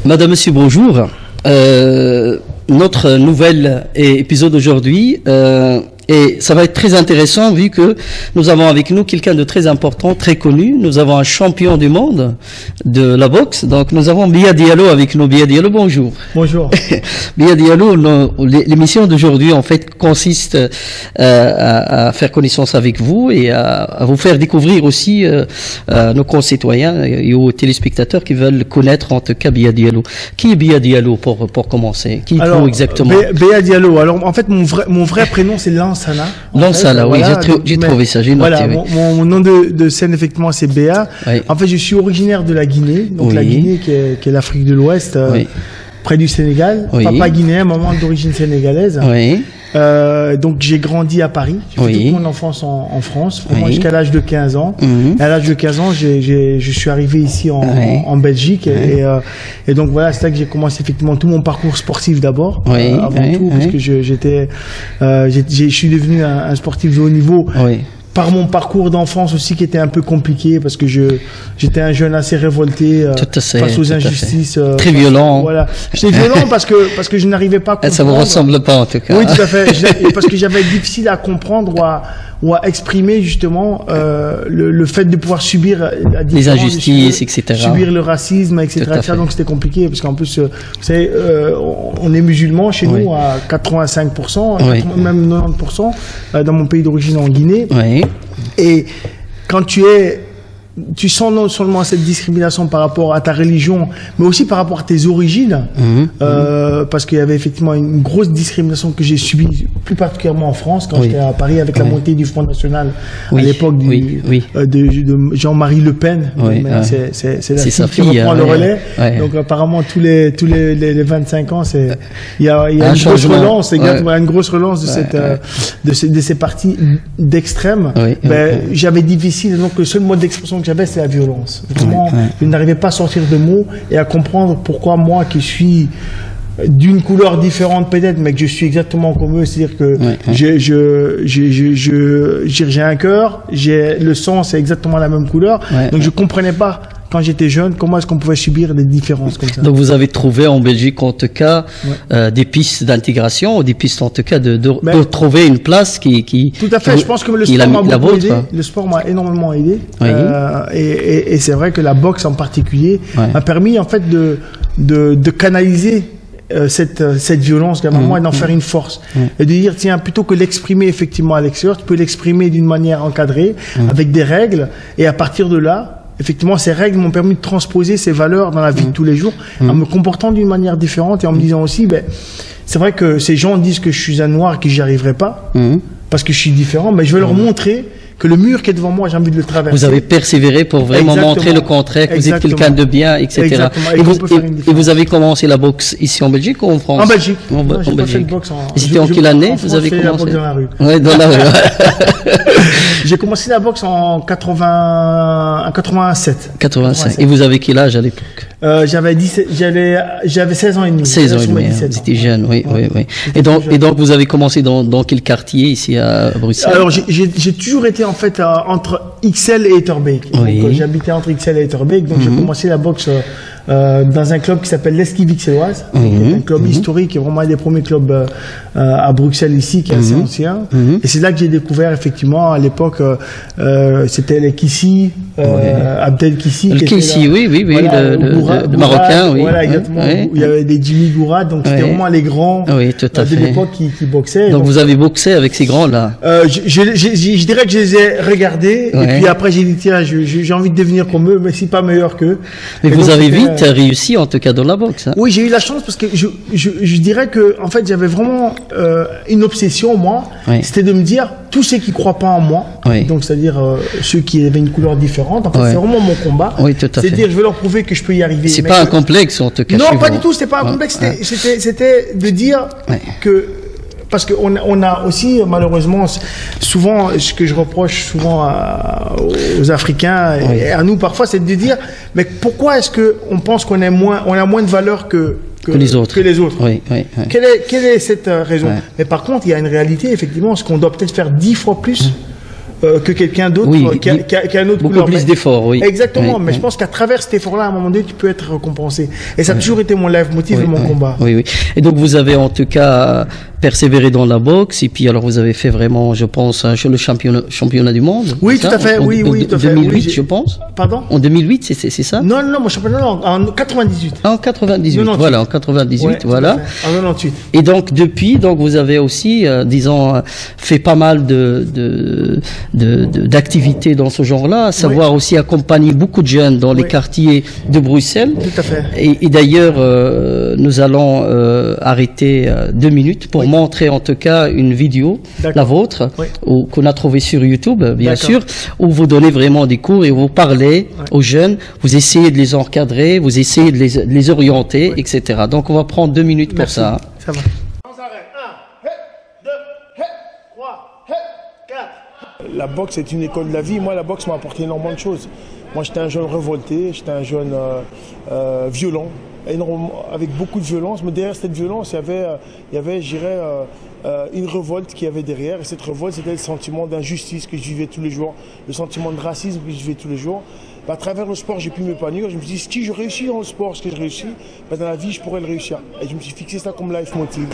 Madame, Monsieur, bonjour. Notre nouvel épisode aujourd'hui, et ça va être très intéressant vu que nous avons avec nous quelqu'un de très important, très connu. Nous avons un champion du monde de la boxe. Donc nous avons Biya Diallo avec nous. Biya Diallo, bonjour. Bonjour. Biya Diallo, l'émission d'aujourd'hui en fait consiste à faire connaissance avec vous et à vous faire découvrir aussi nos concitoyens et aux téléspectateurs qui veulent connaître en tout cas Biya Diallo. Qui est Biya Diallo pour commencer? Qui est exactement? Biya Diallo. Alors en fait mon vrai prénom c'est Lansana. Lansana, oui, voilà, j'ai trouvé ça, j'ai noté. Voilà, oui. mon nom de scène effectivement c'est Biya. Oui. En fait je suis originaire de la Guinée, donc oui. La Guinée qui est l'Afrique de l'Ouest, oui. Près du Sénégal. Oui. Papa guinéen, maman d'origine sénégalaise. Oui. Donc j'ai grandi à Paris, j'ai fait toute mon enfance en France, vraiment jusqu'à l'âge de 15 ans. Et à l'âge de 15 ans, je suis arrivé ici en Belgique et donc voilà, c'est là que j'ai commencé effectivement tout mon parcours sportif d'abord, avant tout, parce que je suis devenu un sportif de haut niveau. Par mon parcours d'enfance aussi qui était un peu compliqué parce que j'étais un jeune assez révolté face aux injustices. Très violent. Voilà. J'étais violent parce que je n'arrivais pas à comprendre. Ça vous ressemble pas en tout cas. Oui, tout à fait. Parce que j'avais difficile à comprendre ou à exprimer justement le fait de pouvoir subir les injustices, etc. Subir le racisme, etc. Donc c'était compliqué parce qu'en plus, vous savez, on est musulmans chez nous à 85%, même 90% dans mon pays d'origine en Guinée. Et quand tu sens non seulement cette discrimination par rapport à ta religion, mais aussi par rapport à tes origines, parce qu'il y avait effectivement une grosse discrimination que j'ai subie, plus particulièrement en France, quand j'étais à Paris avec la montée du Front National à l'époque de Jean-Marie Le Pen. C'est la fille qui reprend le relais. Donc apparemment tous les 25 ans, il y a une grosse relance, une grosse relance de ces partis d'extrême. J'avais difficile, donc le seul mode d'expression que j'avais, c'est la violence. Vraiment, je n'arrivais pas à sortir de mots et à comprendre pourquoi moi, qui suis d'une couleur différente peut-être, mais que je suis exactement comme eux, c'est-à-dire que j'ai un cœur, le sang, c'est exactement la même couleur, donc je comprenais pas. Quand j'étais jeune, comment est-ce qu'on pouvait subir des différences comme ça? Donc vous avez trouvé en Belgique en tout cas des pistes d'intégration, ou des pistes en tout cas de trouver une place qui tout à fait. Je pense que le sport m'a beaucoup aidé. Le sport m'a énormément aidé. Et c'est vrai que la boxe en particulier m'a permis en fait de canaliser cette violence à moi et d'en faire une force et de dire tiens, plutôt que l'exprimer effectivement à l'extérieur, tu peux l'exprimer d'une manière encadrée avec des règles, et à partir de là effectivement, ces règles m'ont permis de transposer ces valeurs dans la vie de tous les jours, en me comportant d'une manière différente et en me disant aussi, c'est vrai que ces gens disent que je suis un noir et que j'y arriverai pas, parce que je suis différent, mais je vais leur montrer que le mur qui est devant moi, j'ai envie de le traverser. Vous avez persévéré pour vraiment montrer le contraire, que vous êtes quelqu'un de bien, etc. Et vous avez commencé la boxe ici en Belgique ou en France? En Belgique. En Belgique. C'était en quelle année vous avez commencé? Dans la rue. Oui, dans la rue. J'ai commencé la boxe en 87. 85. Et vous avez quel âge à l'époque? J'avais 16 ans et demi. 16 ans et demi. Vous étiez jeune, oui. Et donc vous avez commencé dans quel quartier ici à Bruxelles? Alors j'ai toujours été en fait entre Ixelles et Etterbeek. J'habitais entre Ixelles et Etterbeek, donc j'ai commencé la boxe dans un club qui s'appelle l'Esquive Ixelloise, un club historique, vraiment un des premiers clubs à Bruxelles ici, qui est assez ancien. Et c'est là que j'ai découvert effectivement à l'époque, c'était les Kissi, Abdel Kissi. Le Kissi, oui, le Marocain, oui. Voilà, exactement. Où il y avait des Jimmy Gourad, donc c'était vraiment les grands de l'époque qui boxaient. Donc vous avez boxé avec ces grands-là? Je dirais que je les ai regardés, et puis après j'ai dit tiens, j'ai envie de devenir comme eux, mais si pas meilleur qu'eux. Mais vous avez vite réussi en tout cas dans la boxe. Oui, j'ai eu la chance parce que je dirais que en fait j'avais vraiment une obsession moi, c'était de me dire tous ceux qui croient pas en moi, donc c'est-à-dire ceux qui avaient une couleur différente, en fait c'est vraiment mon combat. C'est dire je vais leur prouver que je peux y arriver. C'est pas un complexe en tout cas. Non, pas du tout, c'était pas un complexe, c'était de dire que parce qu'on a aussi, malheureusement, souvent, ce que je reproche souvent aux Africains et à nous parfois, c'est de dire, mais pourquoi est-ce qu'on pense qu'on a moins de valeur que les autres? Quelle est cette raison? Mais par contre, il y a une réalité, effectivement, ce qu'on doit peut-être faire 10 fois plus que quelqu'un d'autre qui a un autre beaucoup plus d'efforts, oui. Exactement, mais je pense qu'à travers cet effort-là, à un moment donné, tu peux être récompensé. Et ça a toujours été mon leitmotiv et mon combat. Oui. Et donc vous avez en tout cas persévéré dans la boxe, et puis alors vous avez fait vraiment, je pense, le championnat du monde. Oui, tout à fait, oui, tout à fait. En 2008, je pense. Pardon? En 2008, c'est ça? Non, mon championnat, en 98. En 98, 98. Voilà, en 98, voilà. En 98. Et donc depuis, vous avez aussi, disons, fait pas mal d'activités dans ce genre-là, à savoir aussi accompagner beaucoup de jeunes dans les quartiers de Bruxelles. Tout à fait. Et d'ailleurs, nous allons arrêter 2 minutes pour montrer en tout cas une vidéo, la vôtre, qu'on a trouvée sur YouTube, bien sûr, où vous donnez vraiment des cours et vous parlez aux jeunes, vous essayez de les encadrer, vous essayez de les orienter, etc. Donc on va prendre 2 minutes pour ça. Ça va. La boxe est une école de la vie. Moi, la boxe m'a apporté énormément de choses. Moi, j'étais un jeune révolté, j'étais un jeune violent, avec beaucoup de violence. Mais derrière cette violence, il y avait je dirais, une révolte qui avait derrière. Et cette révolte, c'était le sentiment d'injustice que je vivais tous les jours, le sentiment de racisme que je vivais tous les jours. À travers le sport, j'ai pu m'épanouir. Je me suis dit, si je réussis dans le sport, ce que je réussis, dans la vie, je pourrais le réussir. Et je me suis fixé ça comme life motive.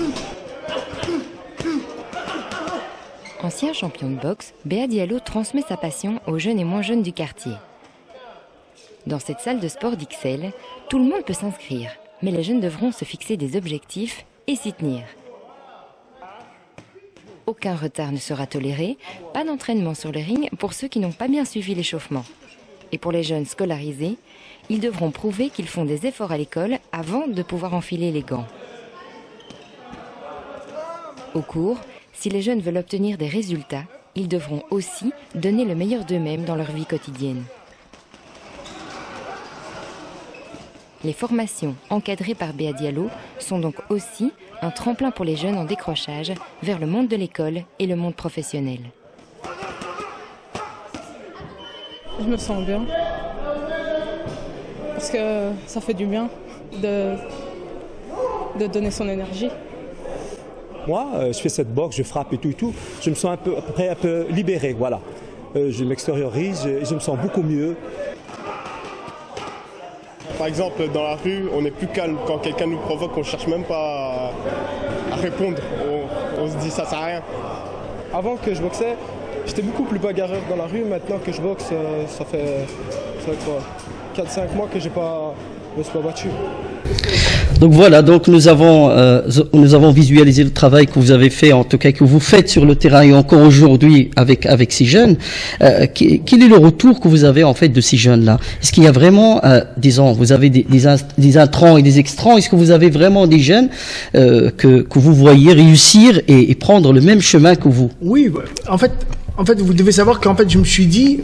Ancien champion de boxe, Béa Diallo transmet sa passion aux jeunes et moins jeunes du quartier. Dans cette salle de sport d'Ixelles, tout le monde peut s'inscrire, mais les jeunes devront se fixer des objectifs et s'y tenir. Aucun retard ne sera toléré, pas d'entraînement sur le ring pour ceux qui n'ont pas bien suivi l'échauffement. Et pour les jeunes scolarisés, ils devront prouver qu'ils font des efforts à l'école avant de pouvoir enfiler les gants. Au cours, si les jeunes veulent obtenir des résultats, ils devront aussi donner le meilleur d'eux-mêmes dans leur vie quotidienne. Les formations encadrées par Béa Diallo sont donc aussi un tremplin pour les jeunes en décrochage vers le monde de l'école et le monde professionnel. Je me sens bien, parce que ça fait du bien de donner son énergie. Moi, je fais cette boxe, je frappe et tout. Je me sens un peu libéré, voilà. Je m'extériorise, je me sens beaucoup mieux. Par exemple, dans la rue, on est plus calme. Quand quelqu'un nous provoque, on ne cherche même pas à répondre. On se dit ça sert à rien. Avant que je boxais, j'étais beaucoup plus bagarreur dans la rue. Maintenant que je boxe, ça fait quoi, 4-5 mois que je me suis pas battu. Donc voilà, donc nous avons visualisé le travail que vous avez fait, en tout cas que vous faites sur le terrain et encore aujourd'hui avec ces jeunes. Quel est le retour que vous avez en fait de ces jeunes-là? Est-ce qu'il y a vraiment, disons, vous avez des intrants et des extrants? Est-ce que vous avez vraiment des jeunes que vous voyez réussir et prendre le même chemin que vous? Oui, en fait, vous devez savoir qu'en fait, je me suis dit,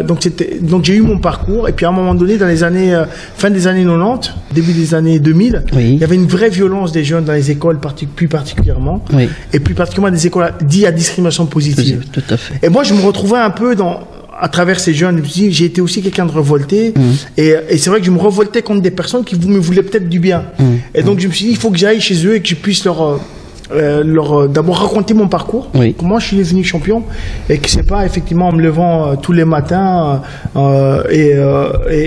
donc j'ai eu mon parcours, et puis à un moment donné, dans les années, fin des années 90, début des années 2000, il y avait une vraie violence des jeunes dans les écoles, plus particulièrement, et plus particulièrement des écoles dites à discrimination positive. Tout à fait. Et moi, je me retrouvais un peu à travers ces jeunes, je me suis dit, j'ai été aussi quelqu'un de révolté, et c'est vrai que je me révoltais contre des personnes qui me voulaient peut-être du bien. Et donc, je me suis dit, il faut que j'aille chez eux et que je puisse leur d'abord raconter mon parcours, comment je suis devenu champion, et que c'est pas effectivement en me levant tous les matins et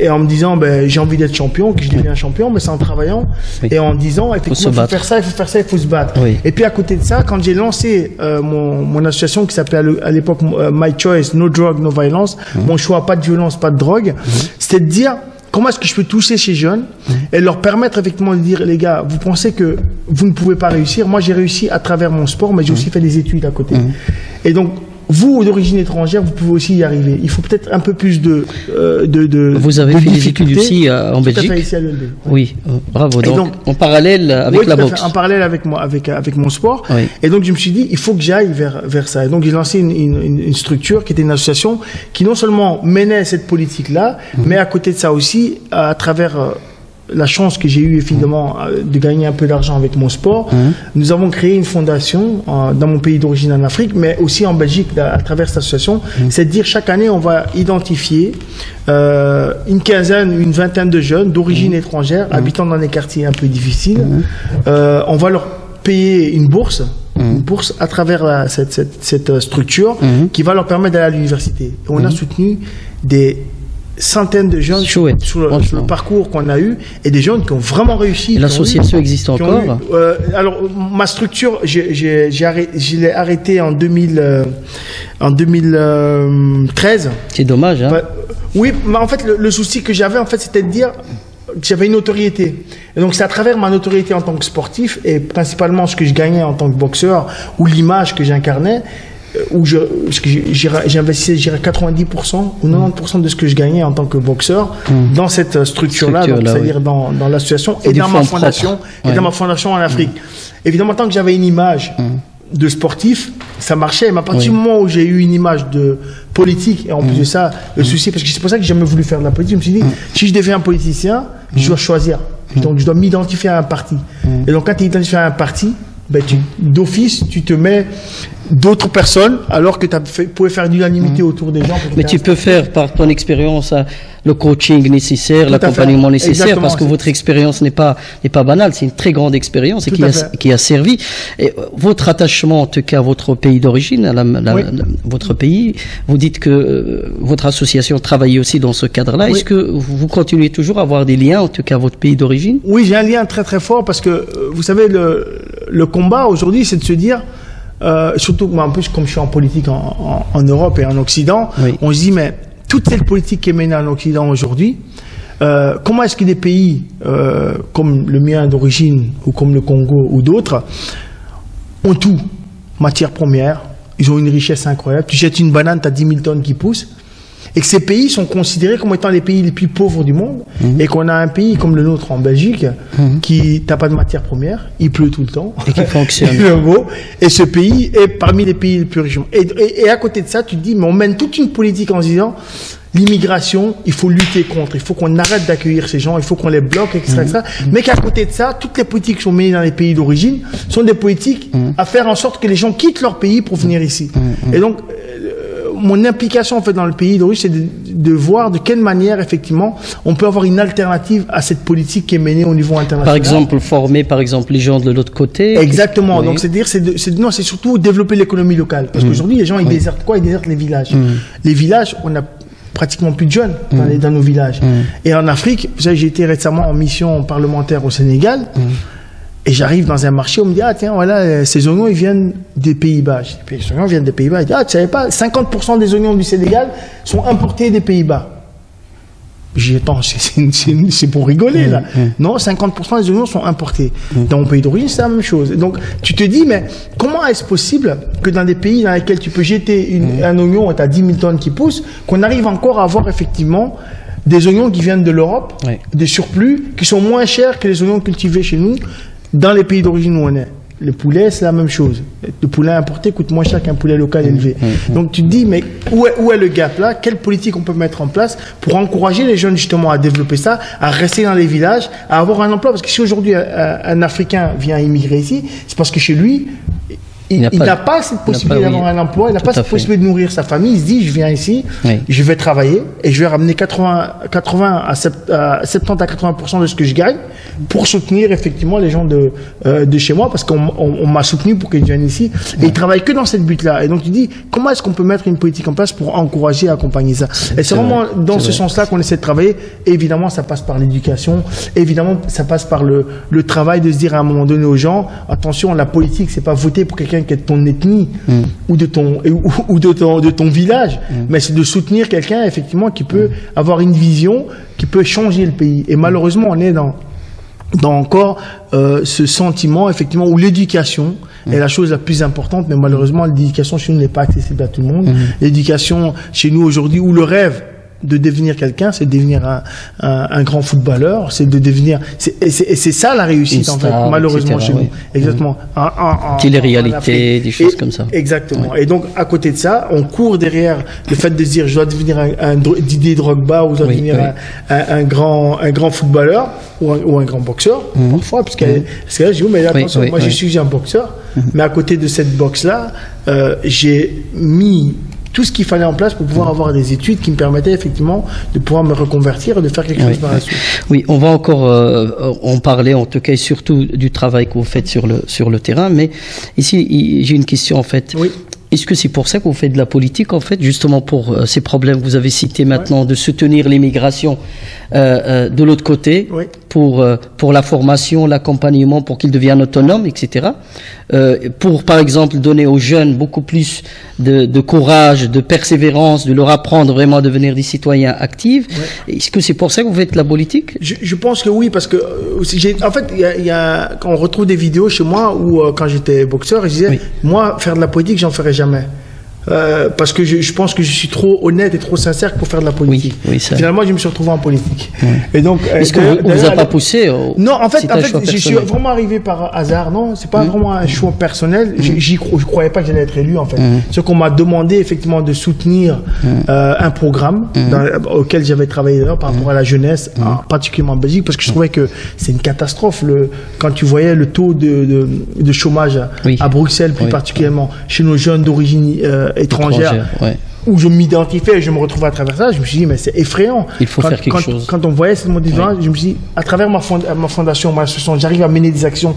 en me disant j'ai envie d'être champion que je deviens champion, mais c'est en travaillant et en disant effectivement il faut faire ça, il faut se battre. Et puis à côté de ça, quand j'ai lancé mon association qui s'appelait à l'époque My Choice, No Drug, No Violence, mon choix, pas de violence, pas de drogue, c'était de dire comment est-ce que je peux toucher ces jeunes et leur permettre effectivement de dire, les gars, vous pensez que vous ne pouvez pas réussir? Moi, j'ai réussi à travers mon sport, mais j'ai aussi fait des études à côté. Et donc, vous, d'origine étrangère, vous pouvez aussi y arriver. Il faut peut-être un peu plus vous avez fait des études aussi en Belgique? Tout à fait, ici à l'ULB. Oui, bravo. Donc, en parallèle avec la boxe. En parallèle avec moi, avec mon sport. Et donc, je me suis dit, il faut que j'aille vers ça. Et donc, j'ai lancé une structure qui était une association qui non seulement menait cette politique-là, mais à côté de ça aussi, à travers la chance que j'ai eue évidemment de gagner un peu d'argent avec mon sport, nous avons créé une fondation dans mon pays d'origine en Afrique, mais aussi en Belgique à travers cette association. C'est de dire chaque année on va identifier une quinzaine, une vingtaine de jeunes d'origine étrangère habitant dans des quartiers un peu difficiles. On va leur payer une bourse une bourse à travers cette structure qui va leur permettre d'aller à l'université. Et on a soutenu des centaines de jeunes sur le parcours qu'on a eu et des jeunes qui ont vraiment réussi. L'association existe encore? Alors, ma structure, je l'ai arrêtée en 2013. C'est dommage, hein? Oui, mais en fait, le souci que j'avais, en fait, c'était de dire que j'avais une notoriété. Et donc, c'est à travers ma notoriété en tant que sportif et principalement ce que je gagnais en tant que boxeur ou l'image que j'incarnais, où j'investissais, je dirais, 90% ou 90% de ce que je gagnais en tant que boxeur dans cette structure-là, c'est-à-dire dans l'association et dans ma fondation, en Afrique. Évidemment, tant que j'avais une image de sportif, ça marchait. Mais à partir du moment où j'ai eu une image de politique, et en plus de ça, le souci, parce que c'est pour ça que j'ai jamais voulu faire de la politique, je me suis dit, si je deviens un politicien, je dois choisir. Donc, je dois m'identifier à un parti. Et donc, quand tu t'identifies à un parti, ben, d'office, tu te mets d'autres personnes, alors que tu pouvais faire l'unanimité autour des gens. Mais tu peux faire par ton expérience le coaching nécessaire, l'accompagnement nécessaire, parce que votre expérience n'est pas banale, c'est une très grande expérience et qui a servi. Et votre attachement, en tout cas, à votre pays d'origine, votre pays, vous dites que votre association travaille aussi dans ce cadre-là. Est-ce que vous continuez toujours à avoir des liens, en tout cas, à votre pays d'origine? Oui, j'ai un lien très très fort parce que, vous savez, le combat aujourd'hui, c'est de se dire, surtout moi, en plus, comme je suis en politique en Europe et en Occident, on se dit, mais toute cette politique qui est menée en Occident aujourd'hui, comment est-ce que des pays comme le mien d'origine, ou comme le Congo ou d'autres, ont tout, matières premières, ils ont une richesse incroyable, tu jettes une banane, tu as 10 000 tonnes qui poussent, et que ces pays sont considérés comme étant les pays les plus pauvres du monde, et qu'on a un pays comme le nôtre en Belgique, qui n'a pas de matières premières, il pleut tout le temps, et qui fonctionne. Et ce pays est parmi les pays les plus riches. Et à côté de ça, tu te dis, mais on mène toute une politique en se disant, l'immigration, il faut lutter contre, il faut qu'on arrête d'accueillir ces gens, il faut qu'on les bloque, etc. Mais qu'à côté de ça, toutes les politiques qui sont menées dans les pays d'origine sont des politiques à faire en sorte que les gens quittent leur pays pour venir ici. Et donc, mon implication en fait dans le pays d'origine, c'est de voir de quelle manière effectivement on peut avoir une alternative à cette politique qui est menée au niveau international. Par exemple, former par exemple les gens de l'autre côté. Exactement. Donc c'est surtout développer l'économie locale. Parce qu'aujourd'hui les gens ils désertent quoi? Ils désertent les villages. Les villages, on a pratiquement plus de jeunes dans nos villages. Et en Afrique, vous savez, j'ai été récemment en mission parlementaire au Sénégal. Et j'arrive dans un marché, on me dit, ah tiens, voilà, ces oignons, ils viennent des Pays-Bas. Ces oignons viennent des Pays-Bas. Je dis, ah, tu savais pas, 50% des oignons du Sénégal sont importés des Pays-Bas. J'ai dit, attends, c'est pour rigoler, là. Non, 50% des oignons sont importés. Dans mon pays d'origine, c'est la même chose. Donc, tu te dis, mais comment est-ce possible que dans des pays dans lesquels tu peux jeter un oignon et tu as 10 000 tonnes qui poussent, qu'on arrive encore à avoir effectivement des oignons qui viennent de l'Europe, des surplus, qui sont moins chers que les oignons cultivés chez nous, dans les pays d'origine où on est. Le poulet, c'est la même chose. Le poulet importé coûte moins cher qu'un poulet local élevé. Donc tu te dis, mais où est le gap là? Quelle politique on peut mettre en place pour encourager les jeunes justement à développer ça, à rester dans les villages, à avoir un emploi? Parce que si aujourd'hui un Africain vient immigrer ici, c'est parce que chez lui, il n'a pas cette possibilité d'avoir un emploi, il n'a pas cette possibilité de nourrir sa famille. Il se dit, je viens ici, je vais travailler et je vais ramener 80 à 70 à 80% de ce que je gagne pour soutenir effectivement les gens de chez moi, parce qu'on m'a soutenu pour qu'ils viennent ici. Et ils travaillent que dans cette but-là. Et donc tu dis, comment est-ce qu'on peut mettre une politique en place pour encourager et accompagner ça? Et c'est vraiment dans ce sens-là qu'on essaie de travailler. Et évidemment, ça passe par l'éducation. Évidemment, ça passe par le travail de se dire à un moment donné aux gens, attention, la politique, c'est pas voter pour quelqu'un qui est de ton ethnie ou de ton village, mais c'est de soutenir quelqu'un effectivement qui peut avoir une vision, qui peut changer le pays. Et malheureusement, on est dans encore ce sentiment effectivement où l'éducation est la chose la plus importante, mais malheureusement l'éducation chez nous n'est pas accessible à tout le monde. L'éducation chez nous aujourd'hui, où le rêve de devenir quelqu'un, c'est de devenir un grand footballeur, c'est de devenir, c'est ça la réussite en fait, malheureusement chez nous. Exactement. Télé-réalité, des choses comme ça. Exactement. Et donc à côté de ça, on court derrière le fait de se dire, je dois devenir Didier Drogba, ou je dois devenir un grand footballeur ou un grand boxeur parfois, parce que là je dis, mais attention, moi je suis un boxeur, mais à côté de cette boxe là, j'ai mis tout ce qu'il fallait en place pour pouvoir avoir des études qui me permettaient effectivement de pouvoir me reconvertir et de faire quelque chose par la suite. Oui, on va encore en parler, en tout cas, et surtout du travail que vous faites sur le terrain. Mais ici, j'ai une question en fait. Oui. Est-ce que c'est pour ça que vous faites de la politique, en fait, justement pour ces problèmes que vous avez cités maintenant, de soutenir l'immigration de l'autre côté, pour la formation, l'accompagnement, pour qu'ils deviennent autonomes, etc. Pour, par exemple, donner aux jeunes beaucoup plus de courage, de persévérance, de leur apprendre vraiment à devenir des citoyens actifs. Est-ce que c'est pour ça que vous faites de la politique? Je pense que oui, parce que en fait, quand on retrouve des vidéos chez moi où quand j'étais boxeur, je disais, moi, faire de la politique, j'en ferai jamais. Parce que je pense que je suis trop honnête et trop sincère pour faire de la politique. Finalement, je me suis retrouvé en politique. Et donc, est-ce que vous vous a pas poussé Non, en fait, je suis vraiment arrivé par hasard. Non, c'est pas vraiment un choix personnel. Je croyais pas que j'allais être élu, en fait. C'est qu'on m'a demandé effectivement de soutenir un programme auquel j'avais travaillé d'ailleurs par rapport à la jeunesse, particulièrement en Belgique, parce que je trouvais que c'est une catastrophe quand tu voyais le taux de chômage à Bruxelles, plus particulièrement chez nos jeunes d'origine étrangère, où je m'identifiais et je me retrouvais à travers ça. Je me suis dit, mais c'est effrayant. Il faut faire quelque chose. Quand on voyait cette motivation, je me suis dit, à travers ma fondation, ma association, j'arrive à mener des actions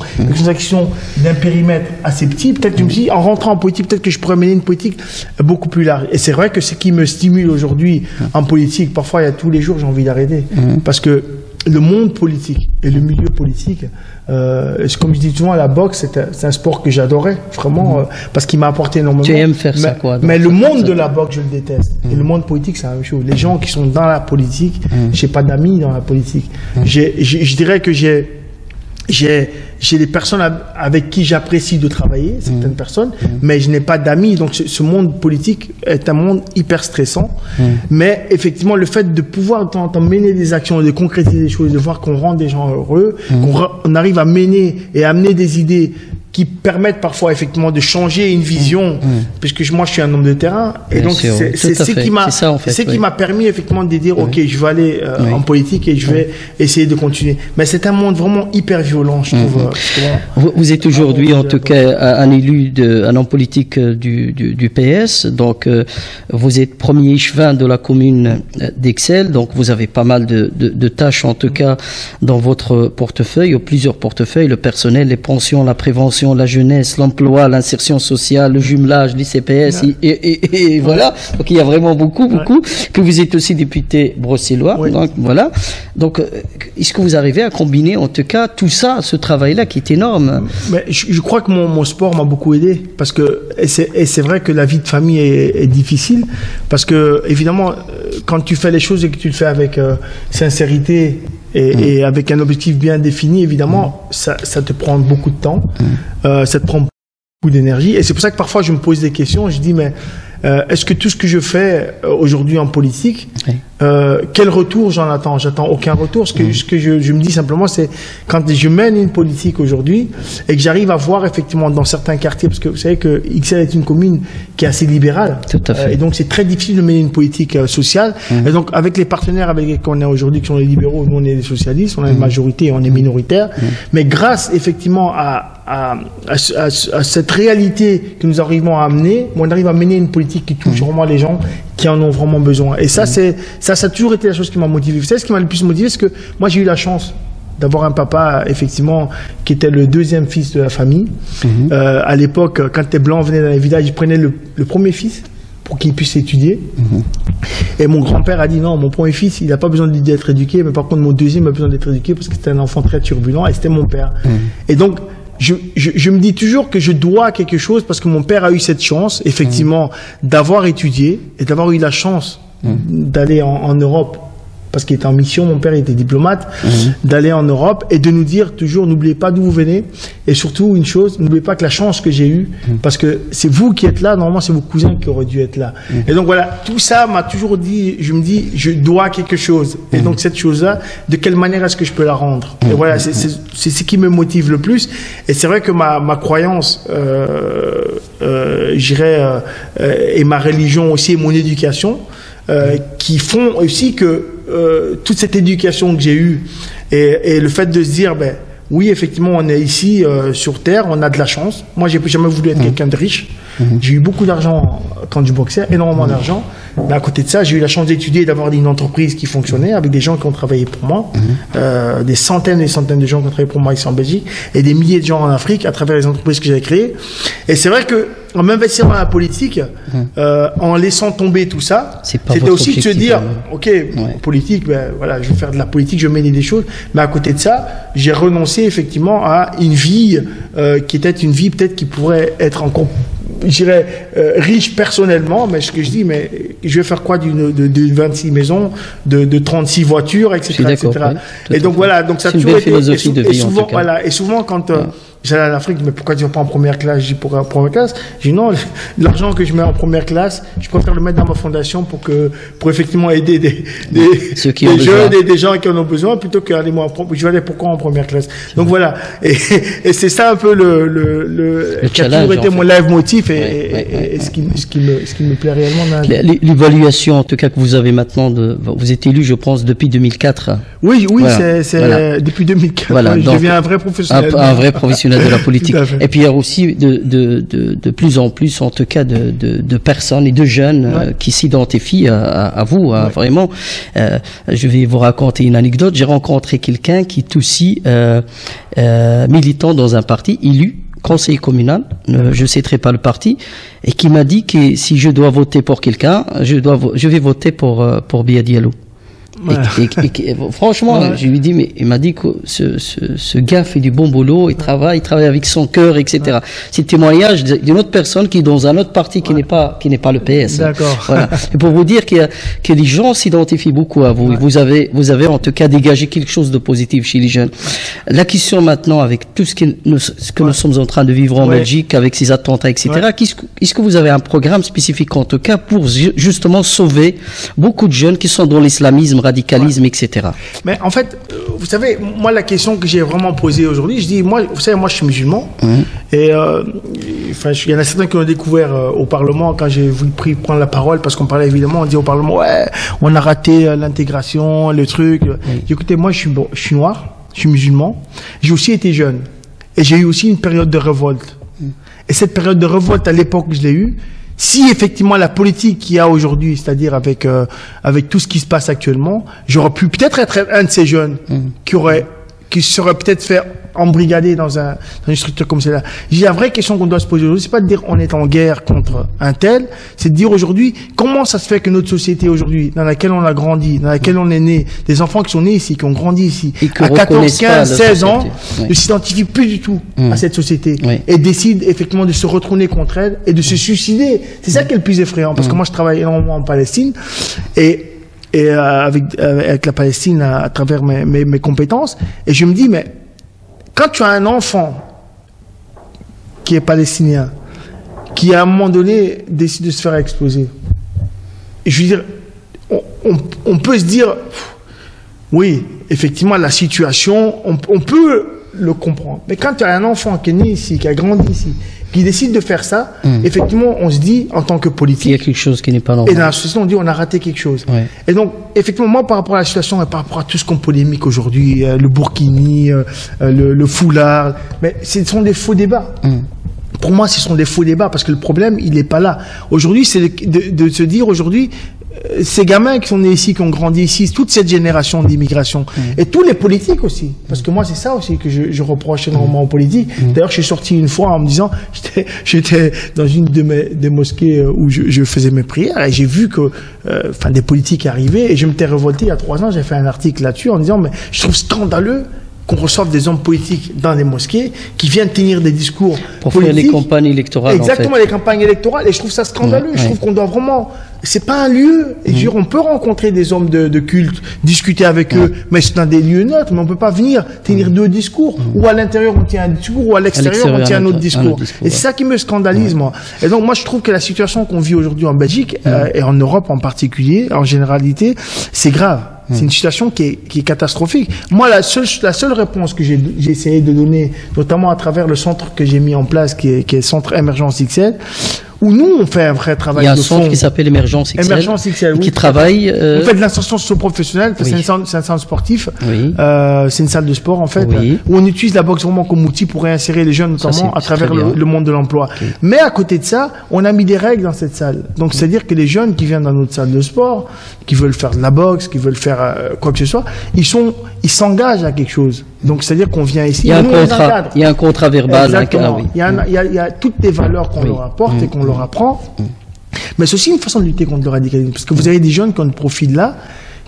d'un périmètre assez petit. Peut-être, je me suis dit, en rentrant en politique, peut-être que je pourrais mener une politique beaucoup plus large. Et c'est vrai que ce qui me stimule aujourd'hui en politique, parfois, il y a tous les jours, j'ai envie d'arrêter. Parce que le monde politique et le milieu politique, comme je dis souvent, la boxe, c'est un sport que j'adorais, vraiment, parce qu'il m'a apporté énormément. Tu aimes faire ça, quoi. Mais le monde de la boxe, je le déteste. Et le monde politique, c'est la même chose. Les gens qui sont dans la politique, j'ai pas d'amis dans la politique. Je dirais que j'ai des personnes avec qui j'apprécie de travailler, certaines personnes, mais je n'ai pas d'amis. Donc ce monde politique est un monde hyper stressant. Mais effectivement, le fait de pouvoir mener des actions, de concrétiser des choses, de voir qu'on rend des gens heureux, qu'on arrive à mener et amener des idées qui permettent parfois effectivement de changer une vision, puisque moi je suis un homme de terrain, et donc c'est ce qui m'a permis effectivement de dire ok, je vais aller en politique et je vais essayer de continuer. Mais c'est un monde vraiment hyper violent, je trouve. Vous êtes aujourd'hui en tout cas un élu, un homme politique du PS, donc vous êtes premier échevin de la commune d'Ixelles, donc vous avez pas mal de tâches en tout cas dans votre portefeuille, plusieurs portefeuilles, le personnel, les pensions, la prévention, la jeunesse, l'emploi, l'insertion sociale, le jumelage, l'ICPS, et voilà. Donc il y a vraiment beaucoup. Que vous êtes aussi député bruxellois. Donc voilà. Donc est-ce que vous arrivez à combiner en tout cas tout ça, ce travail-là qui est énorme? Mais je crois que mon sport m'a beaucoup aidé, parce que c'est vrai que la vie de famille est difficile, parce que évidemment quand tu fais les choses et que tu le fais avec sincérité et avec un objectif bien défini, évidemment, ça te prend beaucoup de temps, ça te prend beaucoup d'énergie. Et c'est pour ça que parfois je me pose des questions. Je dis, mais est-ce que tout ce que je fais aujourd'hui en politique, quel retour j'en attends? J'attends aucun retour. Ce que je me dis simplement, c'est quand je mène une politique aujourd'hui et que j'arrive à voir effectivement dans certains quartiers, parce que vous savez que Ixelles est une commune qui est assez libérale. Tout à fait. Et donc c'est très difficile de mener une politique sociale. Et donc avec les partenaires avec lesquels on est aujourd'hui, qui sont les libéraux, nous on est les socialistes, on est une majorité et on est minoritaire. Mais grâce effectivement à cette réalité que nous arrivons à amener, on arrive à mener une politique qui touche vraiment les gens qui en ont vraiment besoin. Et ça, ça a toujours été la chose qui m'a motivé. Vous savez, ce qui m'a le plus motivé, c'est que moi, j'ai eu la chance d'avoir un papa, effectivement, qui était le deuxième fils de la famille. À l'époque, quand les Blancs venaient dans les villages, ils prenaient le premier fils pour qu'il puisse étudier. Et mon grand-père a dit non, mon premier fils, il n'a pas besoin d'être éduqué, mais par contre, mon deuxième a besoin d'être éduqué parce que c'était un enfant très turbulent et c'était mon père. Et donc, je me dis toujours que je dois quelque chose parce que mon père a eu cette chance, effectivement, d'avoir étudié et d'avoir eu la chance d'aller en Europe, parce qu'il était en mission, mon père était diplomate, d'aller en Europe et de nous dire toujours, n'oubliez pas d'où vous venez, et surtout une chose, n'oubliez pas que la chance que j'ai eue, parce que c'est vous qui êtes là, normalement c'est vos cousins qui auraient dû être là. Et donc voilà, tout ça m'a toujours dit, je me dis, je dois quelque chose. Et donc cette chose-là, de quelle manière est-ce que je peux la rendre? Et voilà, c'est ce qui me motive le plus. Et c'est vrai que ma croyance, j'irais, et ma religion aussi, et mon éducation, qui font aussi que toute cette éducation que j'ai eue et le fait de se dire, oui, effectivement, on est ici sur Terre, on a de la chance. Moi, j'ai jamais voulu être quelqu'un de riche. J'ai eu beaucoup d'argent quand je boxais, énormément d'argent. Mais à côté de ça, j'ai eu la chance d'étudier et d'avoir une entreprise qui fonctionnait avec des gens qui ont travaillé pour moi, des centaines et des centaines de gens qui ont travaillé pour moi ici en Belgique et des milliers de gens en Afrique à travers les entreprises que j'ai créées. Et c'est vrai que en m'investissant dans la politique, en laissant tomber tout ça, c'était aussi de se dire, ok, politique, ben voilà, je vais faire de la politique, je vais mener des choses, mais à côté de ça, j'ai renoncé effectivement à une vie qui était une vie peut-être qui pourrait être encore, je dirais, riche personnellement, mais ce que je dis, mais je vais faire quoi de 26 maisons, de 36 voitures, etc., etc. Et donc voilà, donc ça a toujours été philosophie de vie, souvent, voilà, et souvent quand j'allais en Afrique, mais pourquoi tu vas pas en première classe? Je dis pour première classe. Je dis non, l'argent que je mets en première classe, je préfère le mettre dans ma fondation pour effectivement aider des jeunes et des gens qui en ont besoin plutôt qu'aller moi je vais aller pourquoi en première classe. Donc voilà. Et c'est ça un peu le qui a toujours été mon live motif et ce qui me plaît réellement. L'évaluation, en tout cas, que vous avez maintenant vous êtes élu, je pense, depuis 2004. Oui, voilà. c'est depuis 2004. Voilà, je deviens un vrai professionnel. Un vrai professionnel de la politique. Et puis il y a aussi de plus en plus, en tout cas, de personnes et de jeunes qui s'identifient à vous, vraiment. Je vais vous raconter une anecdote. J'ai rencontré quelqu'un qui est aussi militant dans un parti, élu, conseiller communal, je ne citerai pas le parti, et qui m'a dit que si je dois voter pour quelqu'un, je vais voter pour Béa Diallo. Et franchement, je lui dis, mais il m'a dit que ce gars fait du bon boulot, il travaille avec son cœur, etc. C'est le témoignage d'une autre personne qui est dans un autre parti qui n'est pas le PS. D'accord. Voilà. Et pour vous dire que les gens s'identifient beaucoup à vous. Vous avez en tout cas dégagé quelque chose de positif chez les jeunes. La question maintenant, avec tout ce que nous sommes en train de vivre en Belgique, avec ces attentats, etc. Est-ce que vous avez un programme spécifique en tout cas pour justement sauver beaucoup de jeunes qui sont dans l'islamisme, radicalisme, etc. Mais en fait, vous savez, moi, la question que j'ai vraiment posée aujourd'hui, je dis, vous savez, moi, je suis musulman, et enfin, il y en a certains qui ont découvert au Parlement, quand j'ai voulu prendre la parole, parce qu'on parlait évidemment, on dit au Parlement, on a raté l'intégration, le truc. Écoutez, moi, je suis noir, je suis musulman, j'ai aussi été jeune, et j'ai eu aussi une période de révolte. Et cette période de révolte, à l'époque où je l'ai eue, si effectivement la politique qu'il y a aujourd'hui, c'est-à-dire avec tout ce qui se passe actuellement, j'aurais pu peut-être être un de ces jeunes qui serait peut-être fait embrigader dans une structure comme celle-là. La vraie question qu'on doit se poser aujourd'hui, c'est pas de dire on est en guerre contre un tel, c'est de dire aujourd'hui comment ça se fait que notre société aujourd'hui, dans laquelle on a grandi, dans laquelle on est né, des enfants qui sont nés ici, qui ont grandi ici, à 14, 15, 16 ans, ne s'identifient plus du tout à cette société et décident effectivement de se retourner contre elle et de se suicider. C'est ça qui est le plus effrayant, parce que moi je travaille énormément en Palestine et avec la Palestine à travers mes compétences, et je me dis, mais quand tu as un enfant qui est palestinien, qui à un moment donné décide de se faire exploser, et je veux dire, on peut se dire, oui, effectivement, la situation, on peut le comprendre, mais quand tu as un enfant qui est né ici, qui a grandi ici, qui décide de faire ça, effectivement, on se dit, en tant que politique, il y a quelque chose qui n'est pas normal. Et dans la situation, on dit, on a raté quelque chose. Et donc, effectivement, moi, par rapport à la situation et par rapport à tout ce qu'on polémique aujourd'hui, le burkini, le foulard, mais ce sont des faux débats. Pour moi, ce sont des faux débats, parce que le problème, il n'est pas là. Aujourd'hui, c'est de se dire, aujourd'hui, ces gamins qui sont nés ici, qui ont grandi ici, toute cette génération d'immigration, et tous les politiques aussi, parce que moi c'est ça aussi que je reproche énormément aux politiques. D'ailleurs, je suis sorti une fois en me disant, j'étais dans une des mosquées où je faisais mes prières, et j'ai vu que des politiques arrivaient, et je m'étais révolté il y a 3 ans, j'ai fait un article là-dessus en disant, mais je trouve scandaleux qu'on reçoive des hommes politiques dans les mosquées qui viennent tenir des discours pour faire les campagnes électorales. Exactement, les campagnes électorales. Et je trouve ça scandaleux. Je trouve qu'on doit vraiment... C'est pas un lieu. Et on peut rencontrer des hommes de culte, discuter avec eux, mais c'est dans des lieux neutres. Mais on peut pas venir tenir 2 discours. Ou à l'intérieur, on tient un discours, ou à l'extérieur, on tient un autre discours. Et c'est ça qui me scandalise, moi. Et donc, moi, je trouve que la situation qu'on vit aujourd'hui en Belgique, et en Europe en particulier, en généralité, c'est grave. C'est une situation qui est catastrophique. Moi, la seule réponse que j'ai essayé de donner, notamment à travers le centre que j'ai mis en place, qui est le centre Émergence XL, où nous, on fait un vrai travail de fond. Il y a un centre qui s'appelle Émergence XL. Émergence XL, oui. Qui travaille... On fait de l'insertion socio-professionnelle, c'est un centre sportif. Oui. C'est une salle de sport, en fait, oui. où on utilise la boxe vraiment comme outil pour réinsérer les jeunes, notamment à travers le monde de l'emploi. Okay. Mais à côté de ça, on a mis des règles dans cette salle. Donc, c'est-à-dire que les jeunes qui viennent dans notre salle de sport, qui veulent faire de la boxe, qui veulent faire quoi que ce soit, ils s'engagent à quelque chose. Donc, c'est-à-dire qu'on vient ici. Il y a un contrat verbal. Exactement. Oui. Il y a toutes les valeurs qu'on leur apporte et qu'on leur apprend. Mais c'est aussi une façon de lutter contre le radicalisme. Parce que vous avez des jeunes qui ont ce profil-là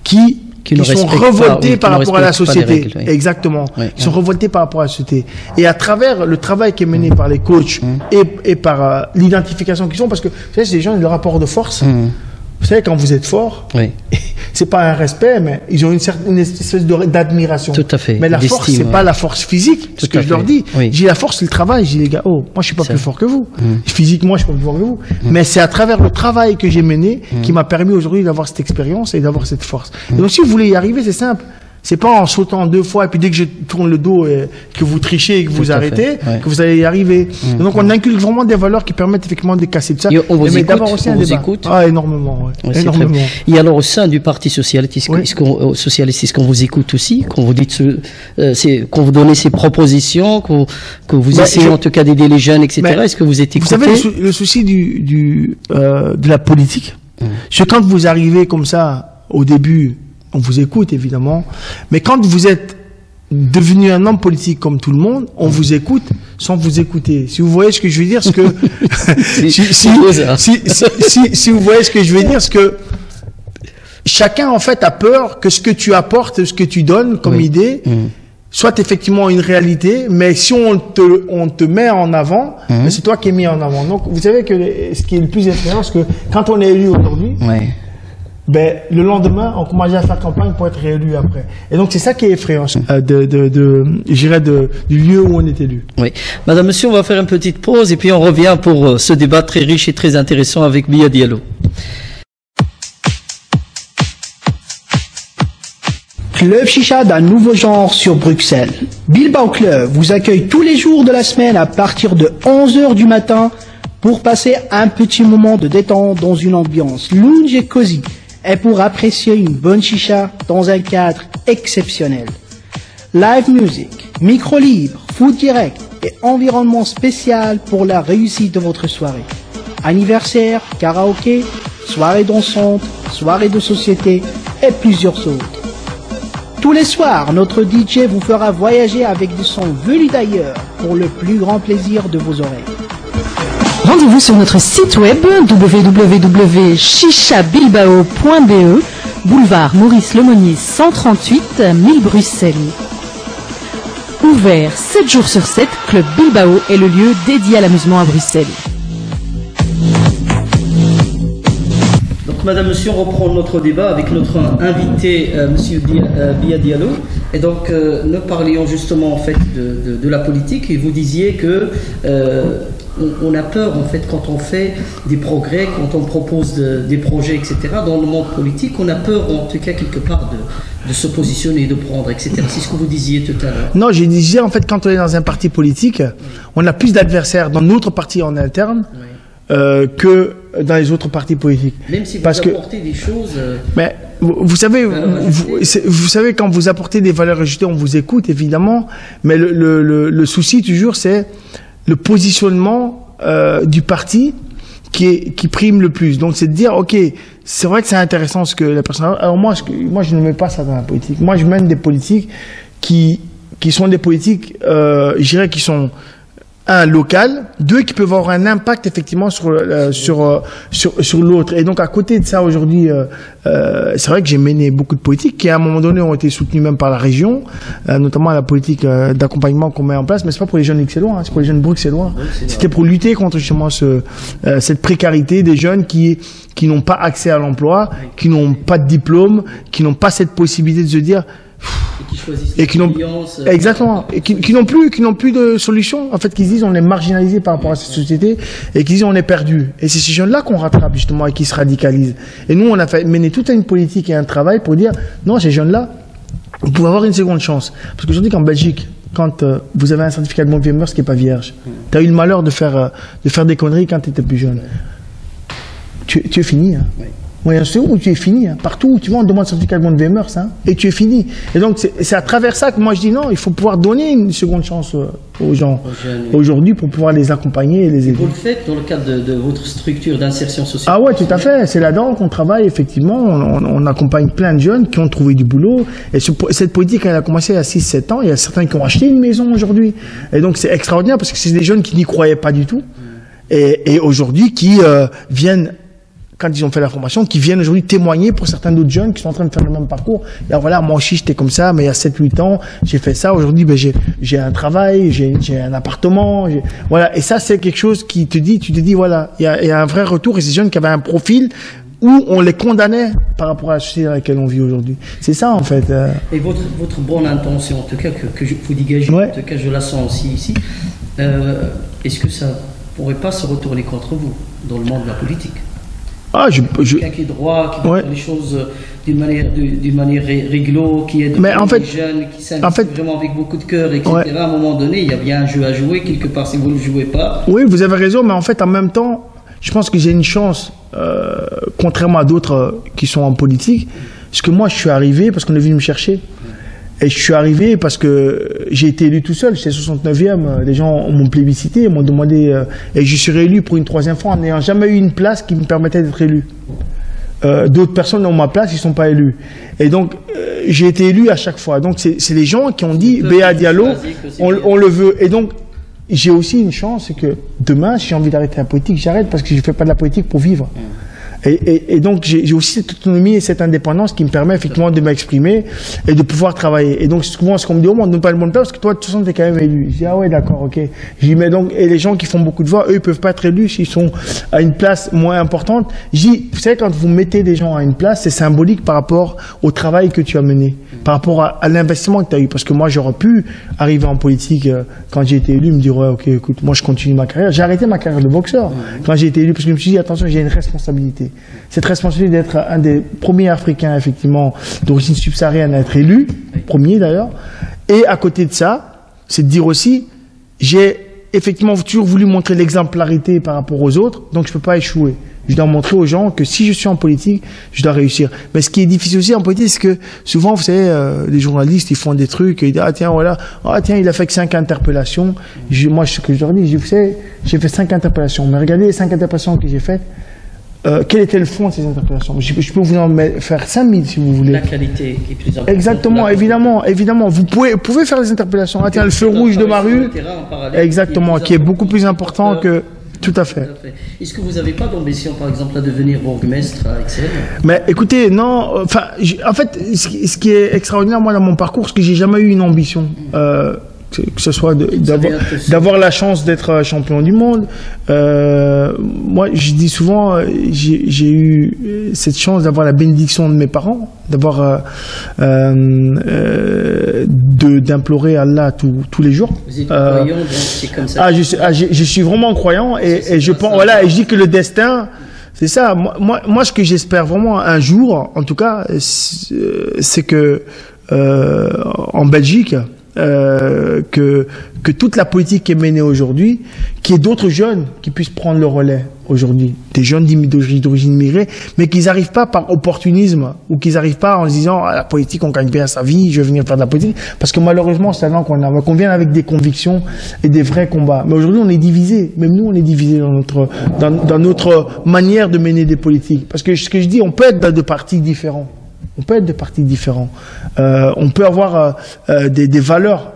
qui sont révoltés par rapport à la société. Règles, Exactement. Ils sont révoltés par rapport à la société. Et à travers le travail qui est mené par les coachs et par l'identification qu'ils ont, parce que vous savez, c'est des gens, ils ont le rapport de force. Vous savez, quand vous êtes fort, c'est pas un respect, mais ils ont une espèce d'admiration. Tout à fait. Mais la force, c'est pas la force physique, ce que je leur dis. J'ai la force, c'est le travail. J'ai les gars, moi je suis pas plus fort que vous. Physiquement, je suis pas plus fort que vous. Mais c'est à travers le travail que j'ai mené qui m'a permis aujourd'hui d'avoir cette expérience et d'avoir cette force. Et donc si vous voulez y arriver, c'est simple. C'est pas en sautant 2 fois et puis dès que je tourne le dos et que vous trichez et que vous arrêtez que vous allez y arriver. Donc on inculque vraiment des valeurs qui permettent effectivement de casser tout ça. On vous écoute. Ah, énormément. Énormément. Et alors au sein du Parti socialiste, est-ce qu'on vous écoute aussi, qu'on vous dit qu'on vous donne ces propositions, que vous essayez en tout cas d'aider les jeunes, etc. Est-ce que vous êtes écouté? Vous savez le souci de la politique, c'est quand vous arrivez comme ça au début. On vous écoute, évidemment. Mais quand vous êtes devenu un homme politique comme tout le monde, on vous écoute sans vous écouter. Si vous voyez ce que je veux dire, si vous voyez ce que je veux dire, c'est que chacun, en fait, a peur que ce que tu apportes, ce que tu donnes comme idée, soit effectivement une réalité, mais si on te met en avant, c'est toi qui es mis en avant. Donc, vous savez que ce qui est le plus effrayant, c'est que quand on est élu aujourd'hui, le lendemain, on commence à faire campagne pour être réélu après. Et donc, c'est ça qui est effrayant, je dirais, du lieu où on est élu. Oui. Madame, monsieur, on va faire une petite pause et puis on revient pour ce débat très riche et très intéressant avec Biya Diallo. Club Chicha d'un nouveau genre sur Bruxelles. Bilbao Club vous accueille tous les jours de la semaine à partir de 11h du matin pour passer un petit moment de détente dans une ambiance lounge et cosy. Et pour apprécier une bonne chicha dans un cadre exceptionnel. Live music, micro libre, food direct et environnement spécial pour la réussite de votre soirée. Anniversaire, karaoké, soirée dansante, soirée de société et plusieurs autres. Tous les soirs, notre DJ vous fera voyager avec des sons venus d'ailleurs pour le plus grand plaisir de vos oreilles. Rendez-vous sur notre site web www.chichabilbao.be, boulevard Maurice Lemonnier 138, 1000 Bruxelles. Ouvert 7 jours sur 7, Club Bilbao est le lieu dédié à l'amusement à Bruxelles. Donc, madame, monsieur, on reprend notre débat avec notre invité, monsieur Biya Diallo. Et donc, nous parlions justement en fait de la politique et vous disiez que on a peur en fait quand on fait des progrès, quand on propose des projets, etc. Dans le monde politique, on a peur en tout cas quelque part de se positionner, de prendre, etc. C'est ce que vous disiez tout à l'heure. Non, je disais en fait quand on est dans un parti politique, on a plus d'adversaires dans notre parti en interne que dans les autres partis politiques. Même si vous apportez des choses... Mais vous savez, vous savez, quand vous apportez des valeurs ajoutées, on vous écoute, évidemment, mais le souci, toujours, c'est le positionnement du parti qui prime le plus. Donc, c'est de dire, OK, c'est vrai que c'est intéressant ce que la personne... Alors, moi, je ne mets pas ça dans la politique. Moi, je mène des politiques qui sont des politiques, je dirais, qui sont... un, local, deux, qui peuvent avoir un impact effectivement sur l'autre. Et donc à côté de ça aujourd'hui, c'est vrai que j'ai mené beaucoup de politiques qui à un moment donné ont été soutenues même par la région, notamment la politique d'accompagnement qu'on met en place, mais c'est pas pour les jeunes XLois, c'est pour les jeunes bruxellois. C'était pour lutter contre justement cette précarité des jeunes qui n'ont pas accès à l'emploi, qui n'ont pas de diplôme, qui n'ont pas cette possibilité de se dire et qui n'ont exactement et qui n'ont plus de solution, en fait, qui se disent on est marginalisé par rapport à cette société et qui disent on est perdu, et c'est ces jeunes là qu'on rattrape justement et qui se radicalisent. Et nous on a mené toute une politique et un travail pour dire non, ces jeunes là vous pouvez avoir une seconde chance, parce qu'aujourd'hui qu'en Belgique quand vous avez un certificat de bonne mœurs qui n'est pas vierge. Tu as eu le malheur de faire des conneries quand tu étais plus jeune. Tu es fini. Hein. Oui. Oui, c'est où tu es fini. Hein. Partout où tu vas, on demande un certificat de bonne mœurs, hein, et tu es fini. Et donc, c'est à travers ça que moi je dis non, il faut pouvoir donner une seconde chance aux gens aujourd'hui pour pouvoir les accompagner et les aider. Vous le faites dans le cadre de votre structure d'insertion sociale? Ah ouais, tout à fait. C'est là-dedans qu'on travaille, effectivement. On accompagne plein de jeunes qui ont trouvé du boulot. Et cette politique, elle a commencé il y a 6-7 ans. Il y a certains qui ont acheté une maison aujourd'hui. Et donc, c'est extraordinaire parce que c'est des jeunes qui n'y croyaient pas du tout. Et aujourd'hui, qui viennent, quand ils ont fait la formation, qui viennent aujourd'hui témoigner pour certains d'autres jeunes qui sont en train de faire le même parcours. Et alors voilà, moi aussi j'étais comme ça, mais il y a 7-8 ans, j'ai fait ça. Aujourd'hui, ben, j'ai un travail, j'ai un appartement. Voilà. Et ça, c'est quelque chose qui tu te dis, voilà, il y a un vrai retour. Et ces jeunes qui avaient un profil où on les condamnait par rapport à la société dans laquelle on vit aujourd'hui. C'est ça, en fait. Et votre bonne intention, en tout cas, que je vous dégagez, en tout cas, je la sens aussi ici. Est-ce que ça pourrait pas se retourner contre vous dans le monde de la politique? Quelqu'un qui est droit, qui fait les choses d'une manière réglo, qui aide les jeunes, qui s'investit vraiment avec beaucoup de cœur, etc. À un moment donné, il y a bien un jeu à jouer quelque part si vous ne le jouez pas. Oui, vous avez raison, mais en fait, en même temps, je pense que j'ai une chance, contrairement à d'autres qui sont en politique, parce que moi, je suis arrivé parce qu'on est venu me chercher. Et je suis arrivé parce que j'ai été élu tout seul, j'étais 69e, les gens m'ont plébiscité, m'ont demandé, et je suis réélu pour une 3e fois en n'ayant jamais eu une place qui me permettait d'être élu. D'autres personnes ont ma place, ils ne sont pas élus. Et donc, j'ai été élu à chaque fois. Donc, c'est les gens qui ont dit, Béa Diallo, on le veut. Et donc, j'ai aussi une chance, c'est que demain, si j'ai envie d'arrêter la politique, j'arrête parce que je ne fais pas de la politique pour vivre. Et donc, j'ai aussi cette autonomie et cette indépendance qui me permet effectivement de m'exprimer et de pouvoir travailler. Et donc, souvent, ce qu'on me dit, oh, on ne donne pas le bon place parce que toi, de toute façon, tu es quand même élu. Je dis, ah ouais, d'accord, ok. J'y mets donc, et les gens qui font beaucoup de voix, eux, ils peuvent pas être élus s'ils sont à une place moins importante. Je dis, vous savez, quand vous mettez des gens à une place, c'est symbolique par rapport au travail que tu as mené, par rapport à l'investissement que tu as eu. Parce que moi, j'aurais pu arriver en politique quand j'ai été élu, me dire, ouais, ok, écoute, moi, je continue ma carrière. J'ai arrêté ma carrière de boxeur quand j'ai été élu parce que je me suis dit, attention, j'ai une responsabilité. Cette responsabilité d'être un des premiers Africains, effectivement, d'origine subsaharienne à être élu, premier d'ailleurs. Et à côté de ça, c'est de dire aussi, j'ai effectivement toujours voulu montrer l'exemplarité par rapport aux autres, donc je ne peux pas échouer. Je dois montrer aux gens que si je suis en politique, je dois réussir. Mais ce qui est difficile aussi en politique, c'est que souvent, vous savez, les journalistes, ils font des trucs, et ils disent, ah tiens, voilà, ah tiens, il a fait que 5 interpellations. Moi, ce que je leur dis, vous savez, j'ai fait 5 interpellations, mais regardez les 5 interpellations que j'ai faites. Quel était le fond de ces interpellations? Je peux vous en faire 5000 si vous voulez. La qualité qui est plus importante. Exactement, évidemment. Vous pouvez faire des interpellations. Ah tiens, le feu rouge de ma rue. Exactement, qui est beaucoup plus important que... Tout à fait. Est-ce que vous n'avez pas d'ambition, par exemple, à devenir bourgmestre à Ixelles? Mais écoutez, non. Enfin, en fait, ce qui est extraordinaire, moi, dans mon parcours, c'est que j'ai jamais eu une ambition. Que ce soit d'avoir la chance d'être champion du monde. Moi, je dis souvent, j'ai eu cette chance d'avoir la bénédiction de mes parents, d'avoir d'implorer Allah tous les jours. Vous êtes croyant, donc c'est comme ça. Je suis vraiment croyant et je pense, voilà, et je dis que le destin, c'est ça. Moi, ce que j'espère vraiment un jour, en tout cas, c'est que en Belgique, que toute la politique qui est menée aujourd'hui, qu'il y ait d'autres jeunes qui puissent prendre le relais aujourd'hui, des jeunes d'origine immigrée, mais qu'ils n'arrivent pas par opportunisme ou qu'ils n'arrivent pas en se disant la politique on gagne bien sa vie, je vais venir faire de la politique, parce que malheureusement c'est là qu'on vient avec des convictions et des vrais combats. Mais aujourd'hui on est divisés, même nous on est divisés dans notre manière de mener des politiques, parce que ce que je dis, on peut être de partis différents. On peut être de partis différents. On peut avoir des valeurs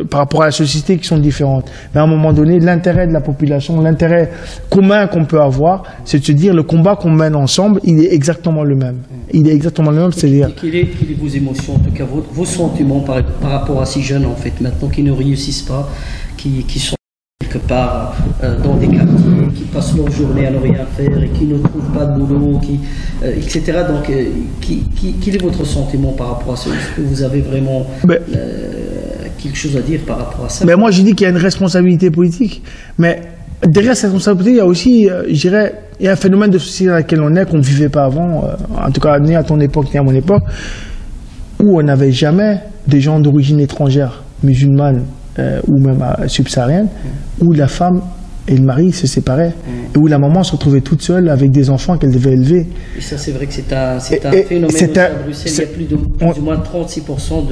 par rapport à la société qui sont différentes. Mais à un moment donné, l'intérêt de la population, l'intérêt commun qu'on peut avoir, c'est de se dire le combat qu'on mène ensemble, il est exactement le même. Il est exactement le même, c'est-à-dire... Quelles sont vos émotions, en tout cas vos sentiments par rapport à ces jeunes, en fait, maintenant, qui ne réussissent pas, qui sont quelque part dans des quartiers, qui passent leur journée à ne rien faire et qui ne trouvent pas de boulot, etc. Donc, quel est votre sentiment par rapport à ça? Est-ce que vous avez vraiment quelque chose à dire par rapport à ça? Mais moi, je dis qu'il y a une responsabilité politique. Mais derrière cette responsabilité, il y a aussi, je dirais, il y a un phénomène de société dans lequel on est, qu'on ne vivait pas avant, en tout cas, ni à ton époque, ni à mon époque, où on n'avait jamais des gens d'origine étrangère musulmane ou même subsaharienne, où la femme et le mari se séparaient, et où la maman se retrouvait toute seule avec des enfants qu'elle devait élever. Et ça, c'est vrai que c'est un phénomène aussi à Bruxelles. Il y a plus ou moins 36%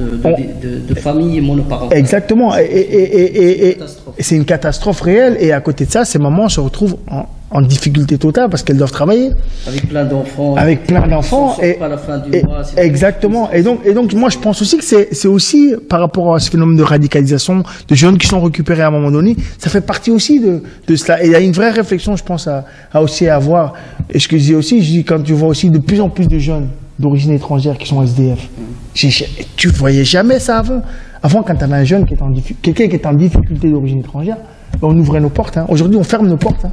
de familles monoparentales. Exactement, et c'est une catastrophe réelle, et à côté de ça, ces mamans se retrouvent en difficulté totale parce qu'elles doivent travailler. Avec plein d'enfants. Avec plein d'enfants. Et pas à la fin du mois. Exactement. Et donc, moi, je pense aussi que c'est aussi, par rapport à ce phénomène de radicalisation, de jeunes qui sont récupérés à un moment donné, ça fait partie aussi de cela. Et il y a une vraie réflexion, je pense, à aussi avoir. Et ce que je dis aussi, quand tu vois aussi de plus en plus de jeunes d'origine étrangère qui sont SDF. Tu voyais jamais ça avant. Avant, quand tu avais un jeune quelqu'un qui est en difficulté d'origine étrangère, on ouvrait nos portes. Aujourd'hui, on ferme nos portes.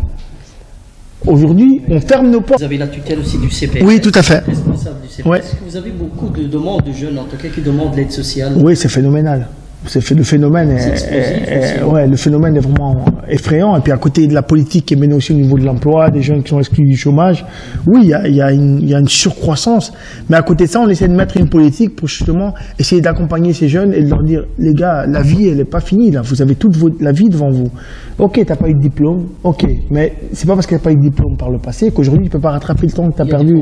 Aujourd'hui, on ferme nos portes. Vous avez la tutelle aussi du CPF. Oui, tout à fait. Responsable du CPF. Ouais. Est-ce que vous avez beaucoup de demandes de jeunes, en tout cas, qui demandent l'aide sociale? Oui, c'est phénoménal. Le phénomène le phénomène est vraiment effrayant. Et puis à côté de la politique qui est menée aussi au niveau de l'emploi, des jeunes qui sont exclus du chômage, oui, il y a une surcroissance. Mais à côté de ça, on essaie de mettre une politique pour justement essayer d'accompagner ces jeunes et de leur dire, les gars, la vie, elle n'est pas finie, là. Vous avez toute la vie devant vous. Ok, t'as pas eu de diplôme, ok. Mais c'est pas parce qu'il n'y a pas eu de diplôme par le passé qu'aujourd'hui, tu peux pas rattraper le temps que tu as perdu.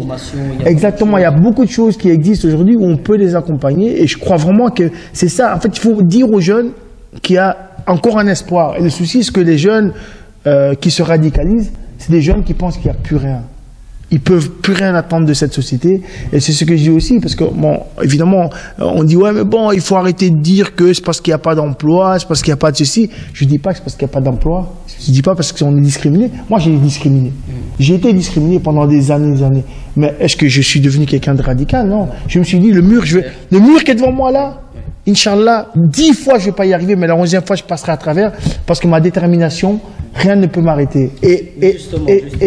Exactement, il y a beaucoup de choses qui existent aujourd'hui où on peut les accompagner. Et je crois vraiment que c'est ça. En fait, il faut dire aux jeunes qu'il y a encore un espoir. Et le souci, c'est que les jeunes qui se radicalisent, c'est des jeunes qui pensent qu'il n'y a plus rien. Ils peuvent plus rien attendre de cette société. Et c'est ce que je dis aussi, parce que, bon, évidemment, on dit, ouais, mais bon, il faut arrêter de dire que c'est parce qu'il n'y a pas d'emploi, c'est parce qu'il n'y a pas de ceci. Je ne dis pas que c'est parce qu'il n'y a pas d'emploi. Je ne dis pas parce qu'on est discriminé. Moi, j'ai été discriminé. J'ai été discriminé pendant des années. Mais est-ce que je suis devenu quelqu'un de radical? Non. Je me suis dit, le mur qui est devant moi là, Inch'Allah, 10 fois je ne vais pas y arriver, mais la 11e fois je passerai à travers, parce que ma détermination, rien ne peut m'arrêter. Et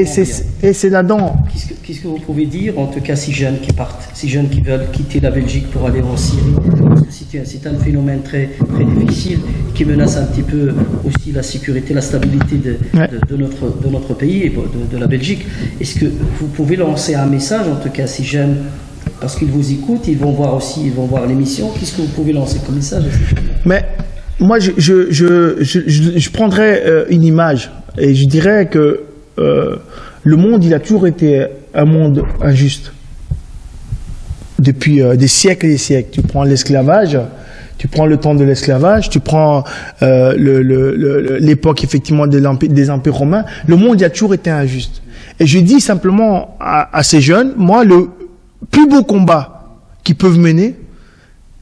c'est là-dedans. Qu'est-ce que vous pouvez dire, en tout cas, ces jeunes qui partent, ces jeunes qui veulent quitter la Belgique pour aller en Syrie? Parce que c'est un phénomène très, très difficile qui menace un petit peu aussi la sécurité, la stabilité de notre pays et de la Belgique. Est-ce que vous pouvez lancer un message, en tout cas, à ces jeunes? Parce qu'ils vous écoutent, ils vont voir l'émission. Qu'est-ce que vous pouvez lancer comme message? Mais moi, je prendrais une image et je dirais que le monde, il a toujours été un monde injuste. Depuis des siècles et des siècles. Tu prends l'esclavage, tu prends le temps de l'esclavage, tu prends l'époque effectivement des empires romains. Le monde, il a toujours été injuste. Et je dis simplement à ces jeunes, moi, le plus beau combat qu'ils peuvent mener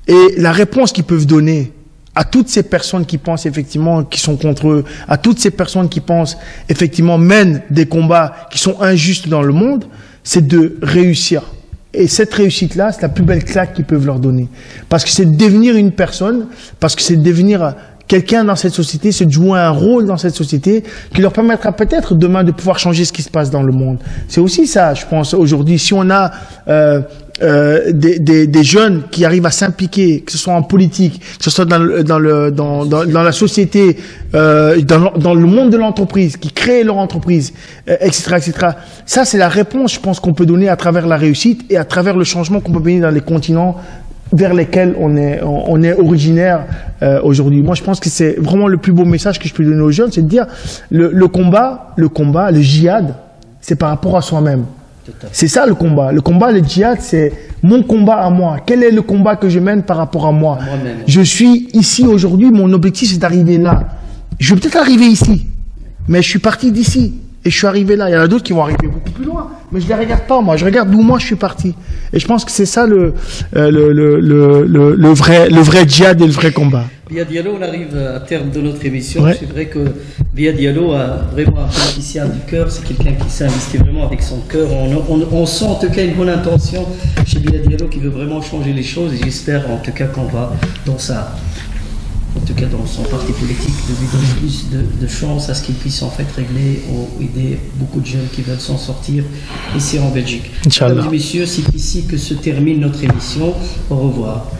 et la réponse qu'ils peuvent donner à toutes ces personnes qui pensent effectivement qui sont contre eux, à toutes ces personnes qui pensent effectivement mènent des combats qui sont injustes dans le monde, c'est de réussir. Et cette réussite-là, c'est la plus belle claque qu'ils peuvent leur donner. Parce que c'est de devenir une personne, parce que c'est de devenir quelqu'un dans cette société, c'est de jouer un rôle dans cette société qui leur permettra peut-être demain de pouvoir changer ce qui se passe dans le monde. C'est aussi ça, je pense, aujourd'hui. Si on a des jeunes qui arrivent à s'impliquer, que ce soit en politique, que ce soit dans la société, dans le monde de l'entreprise, qui créent leur entreprise, etc., etc. Ça, c'est la réponse, je pense, qu'on peut donner à travers la réussite et à travers le changement qu'on peut mener dans les continents vers lesquels on est originaire aujourd'hui. Moi, je pense que c'est vraiment le plus beau message que je peux donner aux jeunes, c'est de dire le combat, le djihad, c'est par rapport à soi-même. C'est ça le combat. Le combat, le djihad, c'est mon combat à moi. Quel est le combat que je mène par rapport à moi? Je suis ici aujourd'hui, mon objectif c'est d'arriver là. Je vais peut-être arriver ici, mais je suis parti d'ici. Et je suis arrivé là. Il y en a d'autres qui vont arriver beaucoup plus loin. Mais je ne les regarde pas, moi. Je regarde d'où moi je suis parti. Et je pense que c'est ça le vrai djihad et le vrai combat. Bia Diallo, on arrive à terme de notre émission. Ouais. C'est vrai que Bia Diallo a vraiment un politicien du cœur. C'est quelqu'un qui s'est investi vraiment avec son cœur. On sent en tout cas une bonne intention chez Bia Diallo qui veut vraiment changer les choses. Et j'espère en tout cas qu'on va dans son parti politique, de lui donner plus de chance à ce qu'il puisse en fait régler ou aider beaucoup de jeunes qui veulent s'en sortir ici en Belgique. Mesdames et messieurs, c'est ici que se termine notre émission. Au revoir.